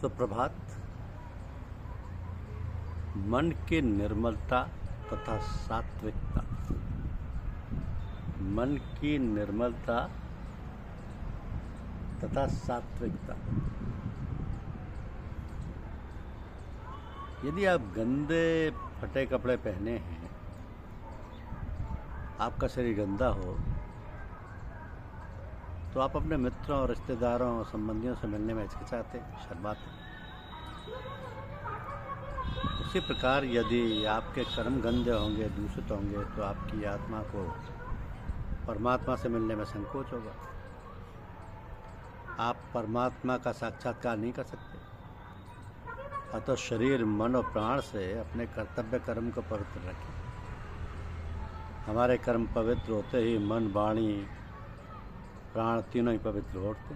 सुप्रभात। मन की निर्मलता तथा सात्विकता। मन की निर्मलता तथा सात्विकता। यदि आप गंदे फटे कपड़े पहने हैं, आपका शरीर गंदा हो, तो आप अपने मित्रों और रिश्तेदारों और संबंधियों से मिलने में हिचकिचाते, शर्माते। उसी प्रकार यदि आपके कर्म गंदे होंगे, दूषित होंगे, तो आपकी आत्मा को परमात्मा से मिलने में संकोच होगा। आप परमात्मा का साक्षात्कार नहीं कर सकते। अतः शरीर, मन और प्राण से अपने कर्तव्य कर्म को पवित्र रखें। हमारे कर्म पवित्र होते ही मन, वाणी, प्राण तीनों ही पवित्र होते,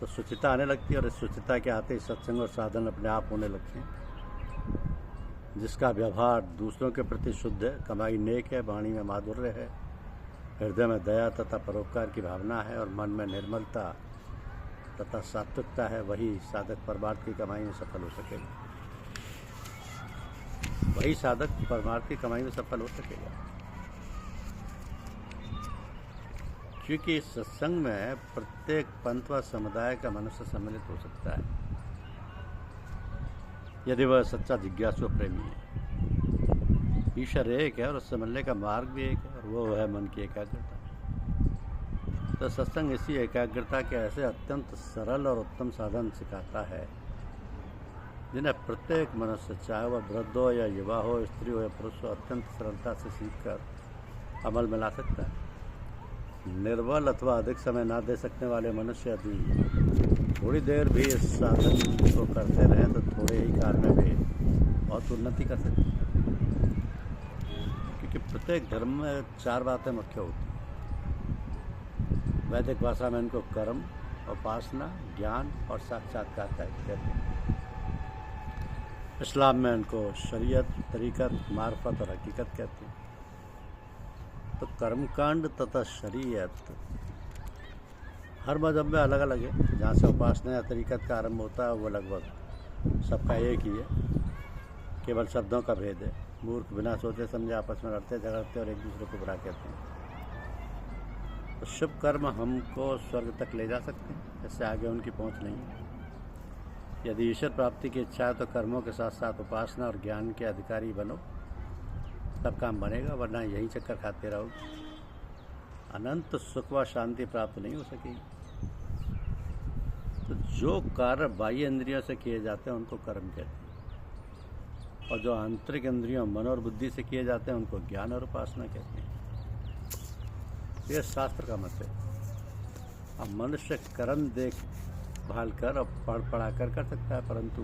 तो शुचिता आने लगती है। और इस शुचिता के आते ही सत्संग और साधन अपने आप होने लगते हैं। जिसका व्यवहार दूसरों के प्रति शुद्ध है, कमाई नेक है, वाणी में माधुर्य है, हृदय में दया तथा परोपकार की भावना है और मन में निर्मलता तथा सात्विकता है, वही साधक परमार्थ की कमाई में सफल हो सकेगा। वही साधक परमार्थ की कमाई में सफल हो सकेगा। क्योंकि इस सत्संग में प्रत्येक पंथ व समुदाय का मनुष्य सम्मिलित हो सकता है, यदि वह सच्चा जिज्ञासु प्रेमी है। ईश्वर एक है और उससे मिलने का मार्ग भी एक है, और वो है मन की एकाग्रता। तो सत्संग इसी एकाग्रता के ऐसे अत्यंत सरल और उत्तम साधन सिखाता है, जिन्हें प्रत्येक मनुष्य, चाहे वह वृद्ध हो या युवा हो, स्त्री हो या पुरुष हो, अत्यंत सरलता से सीखकर अमल में ला सकता है। निर्बल अथवा अधिक समय ना दे सकने वाले मनुष्य यदि थोड़ी देर भी इस साधन को करते रहें, तो थोड़े ही काल में भी बहुत उन्नति कर सकते हैं। क्योंकि प्रत्येक धर्म में 4 बातें मुख्य होती हैं। वैदिक भाषा में इनको कर्म, उपासना, ज्ञान और साक्षात्कार कहते हैं। इस्लाम में इनको शरीयत, तरीकत, मार्फत और हकीकत कहते हैं। तो कर्मकांड तथा शरीयत हर मजहब में अलग अलग है। जहाँ से उपासना या तरीकत का आरंभ होता है, वो लगभग सबका एक ही है, केवल शब्दों का भेद है। मूर्ख बिना सोचे समझे आपस में लड़ते झगड़ते और एक दूसरे को बुरा कहते हैं। तो शुभ कर्म हमको स्वर्ग तक ले जा सकते हैं, इससे आगे उनकी पहुँच नहीं है। यदि ईश्वर प्राप्ति की इच्छा है, तो कर्मों के साथ साथ उपासना और ज्ञान के अधिकारी बनो, तब काम बनेगा, वरना यही चक्कर खाते रहोगे। अनंत सुख व शांति प्राप्त नहीं हो सकेगी। तो जो कार्य बाह्य इंद्रियों से किए जाते हैं उनको कर्म कहते हैं, और जो आंतरिक इंद्रियों, मन और बुद्धि से किए जाते हैं उनको ज्ञान और उपासना कहते हैं। यह शास्त्र का मत है। अब मनुष्य कर्म देखभाल कर और पढ़ा कर सकता है, परंतु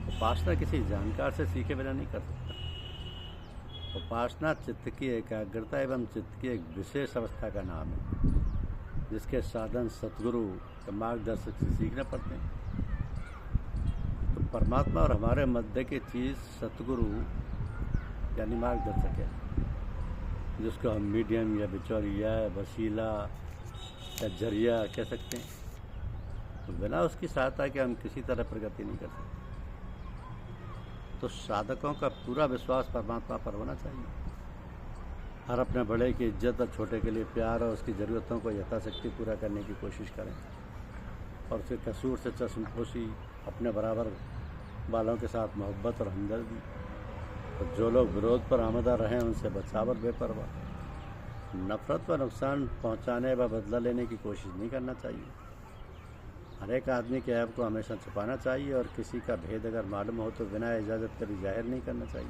उपासना किसी जानकार से सीखे बिना नहीं कर सकता। उपासना चित्त की एकाग्रता एवं चित्त की एक विशेष अवस्था का नाम है, जिसके साधन सतगुरु के मार्गदर्शक से सीखने पड़ते हैं। तो परमात्मा और हमारे मध्य की चीज़ सतगुरु यानी मार्गदर्शक है, जिसको हम मीडियम या बिचौलिया, वसीला या जरिया कह सकते हैं। तो बिना उसकी सहायता के हम किसी तरह प्रगति नहीं कर सकते। तो साधकों का पूरा विश्वास परमात्मा पर होना चाहिए। हर अपने बड़े की इज्जत और छोटे के लिए प्यार और उसकी ज़रूरतों को यथाशक्ति पूरा करने की कोशिश करें, और उसके कसूर से चश्मपोशी, अपने बराबर वालों के साथ मोहब्बत और हमदर्दी। तो जो लोग विरोध पर आमदा रहें, उनसे बचाव और बेपरवाह, नफरत व नुकसान पहुँचाने व बदला लेने की कोशिश नहीं करना चाहिए। हर एक आदमी के ऐब को हमेशा छुपाना चाहिए, और किसी का भेद अगर मालूम हो तो बिना इजाज़त कभी जाहिर नहीं करना चाहिए।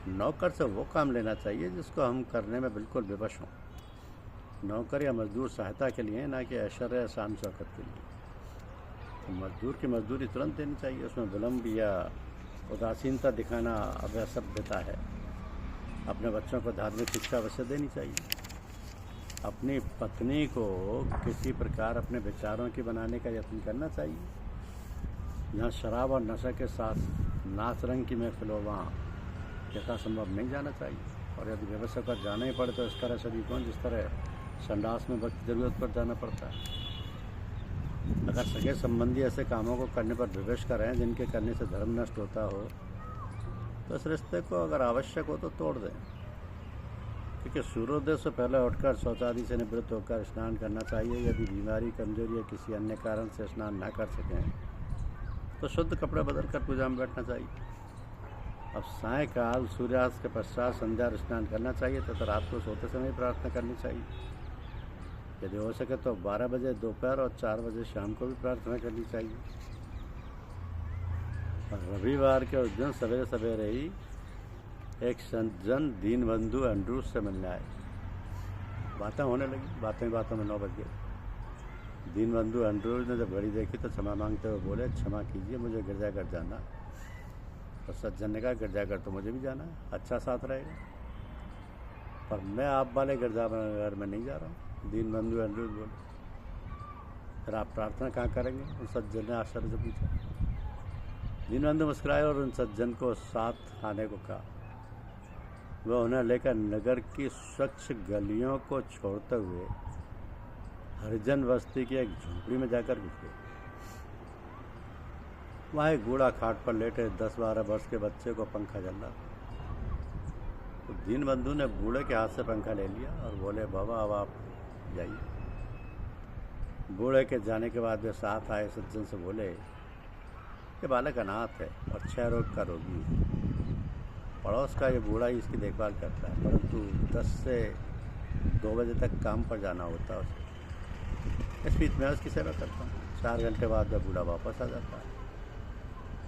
नौकर से वो काम लेना चाहिए जिसको हम करने में बिल्कुल विवश हों। नौकर या मजदूर सहायता के लिए, ना कि ऐश्वर्य या शान शौकत के लिए। तो मजदूर की मजदूरी तुरंत देनी चाहिए, उसमें विलम्ब या उदासीनता दिखाना अवसभ्यता है। अपने बच्चों को धार्मिक शिक्षा अवश्य देनी चाहिए। अपनी पत्नी को किसी प्रकार अपने विचारों की बनाने का यत्न करना चाहिए। जहाँ शराब और नशा के साथ नाच रंग की महफिल हो, वहाँ यथासंभव नहीं जाना चाहिए। और यदि व्यवस्था पर जाना ही पड़े तो इस तरह सभी को, जिस तरह संडास में वक्त ज़रूरत पर जाना पड़ता है। अगर सगे संबंधी ऐसे कामों को करने पर विवश करें जिनके करने से धर्म नष्ट होता हो, तो इस रिश्ते को अगर आवश्यक हो तो तोड़ दें। क्योंकि सूर्योदय से पहले उठकर शौचादि से निवृत्त होकर स्नान करना चाहिए। यदि बीमारी, कमजोरी या किसी अन्य कारण से स्नान न कर सकें तो शुद्ध कपड़े बदलकर पूजा में बैठना चाहिए। अब सायंकाल सूर्यास्त के पश्चात संध्या स्नान करना चाहिए तथा रात को सोते समय प्रार्थना करनी चाहिए। यदि हो सके तो 12 बजे दोपहर और 4 बजे शाम को भी प्रार्थना करनी चाहिए। और रविवार के उस दिन सवेरे सवेरे ही एक सज्जन दीनबंधु एंड्रूज से मिलने आए। बातें होने लगी। बातों में 9 बज गए। दीनबंधु एंड्रूज ने जब घड़ी देखी तो क्षमा मांगते हुए बोले, क्षमा कीजिए, मुझे गिरजाघर जाना। तो सज्जन ने कहा, गिरजाघर तो मुझे भी जाना है, अच्छा साथ रहेगा, पर मैं आप वाले गिरजाघर में नहीं जा रहा हूँ। दीनबंधु एंड्रूज बोले, फिर आप प्रार्थना कहाँ करेंगे? उन सज्जन ने आश्चर्य से पूछा। दीनबंधु मुस्कुराए और उन सज्जन को साथ आने को कहा। वह उन्हें लेकर नगर की स्वच्छ गलियों को छोड़ते हुए हरिजन बस्ती की एक झोपड़ी में जाकर घुस गए। वहाँ एक बूढ़ा खाट पर लेटे 10-12 वर्ष के बच्चे को पंखा चल रहा था। तो दीनबंधु ने बूढ़े के हाथ से पंखा ले लिया और बोले, बाबा अब आप जाइए। बूढ़े के जाने के बाद वे साथ आए सज्जन से बोले, ये बालक अनाथ है और क्षय रोग का रोगी है। पड़ोस का ये बूढ़ा ही इसकी देखभाल करता है, परंतु 10 से 2 बजे तक काम पर जाना होता है उसे। इस बीच में उसकी सेवा करता हूँ। 4 घंटे बाद वह बूढ़ा वापस आ जाता है।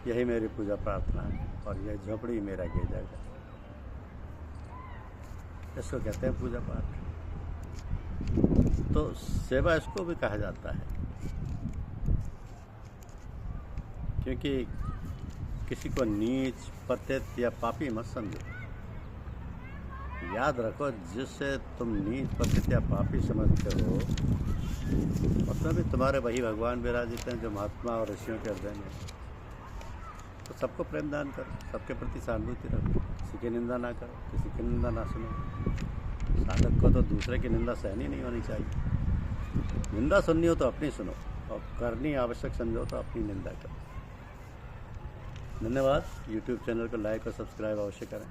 यही मेरी पूजा प्रार्थना है और यह झोपड़ी मेरा गिरजाघर। इसको कहते हैं पूजा पाठ। तो सेवा इसको भी कहा जाता है, क्योंकि किसी को नीच, पतित या पापी मत समझो। याद रखो, जिससे तुम नीच, पतित या पापी समझते हो उसमें भी तुम्हारे वही भगवान विराजित हैं जो महात्मा और ऋषियों के हृदय में। तो सबको प्रेम दान करो, सबके प्रति सहानुभूति रखो, किसी की निंदा ना करो, किसी की निंदा ना सुनो। साधक को तो दूसरे की निंदा सहनी नहीं होनी चाहिए। निंदा सुननी हो तो अपनी सुनो और करनी आवश्यक समझो तो अपनी निंदा करो। धन्यवाद। YouTube चैनल को लाइक और सब्सक्राइब अवश्य करें।